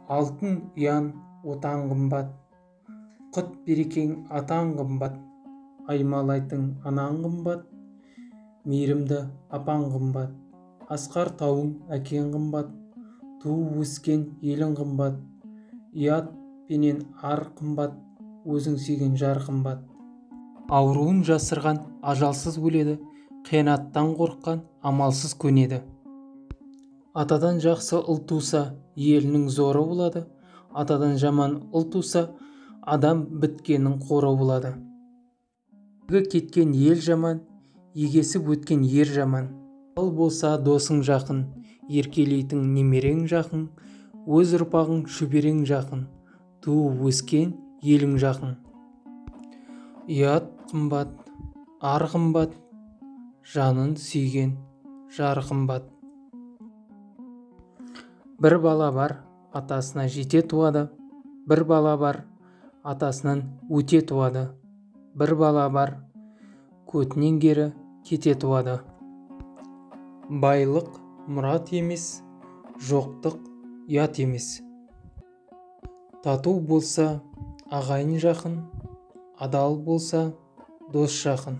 Алтын ұян отан қымбат, құт берекең атан қымбат, аймалайтын анаң қымбат, мейірімді апаң қымбат, асқар тауың әкең қымбат, туып өскен елің қымбат, ұят пенен ар қымбат, өзің сүйген жар қымбат. Ауруын жасырған ажалсыз өледі, қиянаттан қорыққан амалсыз көнеді. Атадан жақсы ұл туса, елінің зоры болады, атадан жаман ұл туса, адам біткеннің қоры болады. Кеткен ел жаман, егесіп өткен ер жаман. Ал болса досың жақын, еркелейтін немерең жақын, өз ұрпағың шөберең жақын, туып өскен елің жақын. Ұят қымбат, ар қымбат, жанын сүйген жар қымбат. Бір бала бар, атасына жете туады, бір бала бар, атасынан өте туады, бір бала бар, көтінен кері кете туады. Байлық мұрат емес, жоқтық ұят емес. Тату болса ағайын жақын, адал болса дос жақын.